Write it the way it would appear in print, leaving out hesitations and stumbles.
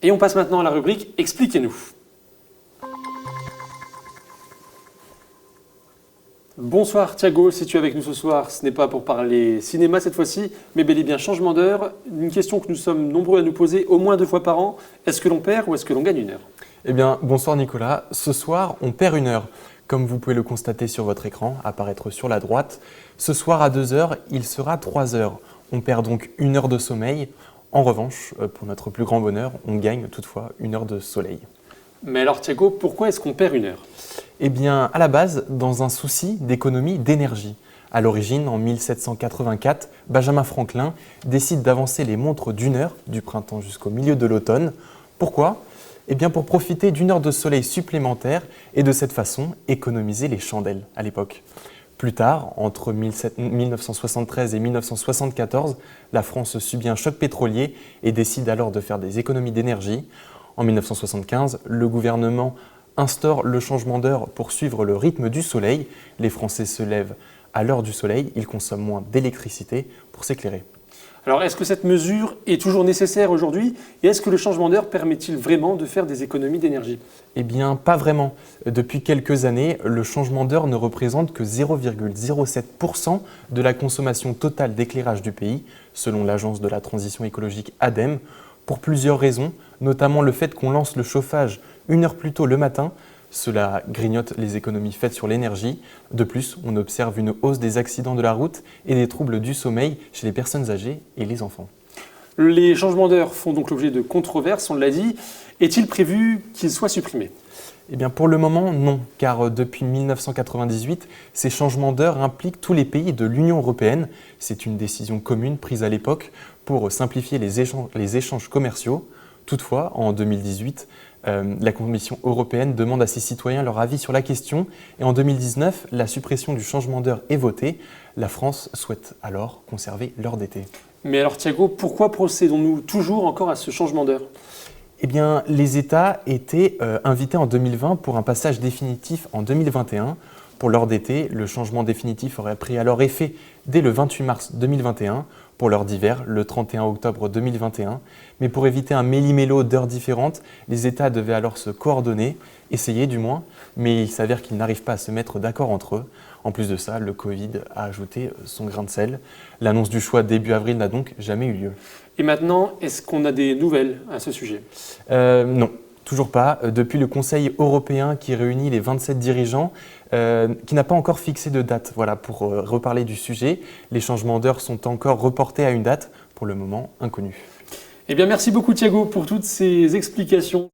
Et on passe maintenant à la rubrique Expliquez-nous. Bonsoir Thiago, si tu es avec nous ce soir, ce n'est pas pour parler cinéma cette fois-ci, mais bel et bien changement d'heure. Une question que nous sommes nombreux à nous poser au moins 2 fois par an. Est-ce que l'on perd ou est-ce que l'on gagne une heure? Eh bien, bonsoir Nicolas. Ce soir, on perd une heure. Comme vous pouvez le constater sur votre écran, apparaître sur la droite. Ce soir à 2 heures, il sera 3 heures. On perd donc une heure de sommeil. En revanche, pour notre plus grand bonheur, on gagne toutefois une heure de soleil. Mais alors Thiago, pourquoi est-ce qu'on perd une heure? Eh bien, à la base, dans un souci d'économie d'énergie. À l'origine, en 1784, Benjamin Franklin décide d'avancer les montres d'une heure, du printemps jusqu'au milieu de l'automne. Pourquoi? Eh bien, pour profiter d'une heure de soleil supplémentaire et de cette façon économiser les chandelles à l'époque. Plus tard, entre 1973 et 1974, la France subit un choc pétrolier et décide alors de faire des économies d'énergie. En 1975, le gouvernement instaure le changement d'heure pour suivre le rythme du soleil. Les Français se lèvent à l'heure du soleil, ils consomment moins d'électricité pour s'éclairer. Alors est-ce que cette mesure est toujours nécessaire aujourd'hui et est-ce que le changement d'heure permet-il vraiment de faire des économies d'énergie? Eh bien, pas vraiment. Depuis quelques années, le changement d'heure ne représente que 0,07% de la consommation totale d'éclairage du pays, selon l'agence de la transition écologique ADEME, pour plusieurs raisons, notamment le fait qu'on lance le chauffage une heure plus tôt le matin. Cela grignote les économies faites sur l'énergie. De plus, on observe une hausse des accidents de la route et des troubles du sommeil chez les personnes âgées et les enfants. Les changements d'heure font donc l'objet de controverses, on l'a dit. Est-il prévu qu'ils soient supprimés? Eh bien, pour le moment, non, car depuis 1998, ces changements d'heure impliquent tous les pays de l'Union européenne. C'est une décision commune prise à l'époque pour simplifier les échanges commerciaux. Toutefois, en 2018, la Commission européenne demande à ses citoyens leur avis sur la question et en 2019, la suppression du changement d'heure est votée. La France souhaite alors conserver l'heure d'été. Mais alors Thiago, pourquoi procédons-nous toujours encore à ce changement d'heure? Eh bien, les États étaient invités en 2020 pour un passage définitif en 2021. Pour l'heure d'été, le changement définitif aurait pris alors effet dès le 28 mars 2021. Pour l'heure d'hiver, le 31 octobre 2021. Mais pour éviter un méli-mélo d'heures différentes, les États devaient alors se coordonner, essayer du moins, mais il s'avère qu'ils n'arrivent pas à se mettre d'accord entre eux. En plus de ça, le Covid a ajouté son grain de sel. L'annonce du choix début avril n'a donc jamais eu lieu. Et maintenant, est-ce qu'on a des nouvelles à ce sujet? Non. Toujours pas. Depuis le Conseil européen qui réunit les 27 dirigeants, qui n'a pas encore fixé de date pour reparler du sujet. Les changements d'heure sont encore reportés à une date, pour le moment inconnue. Eh bien, merci beaucoup Thiago pour toutes ces explications.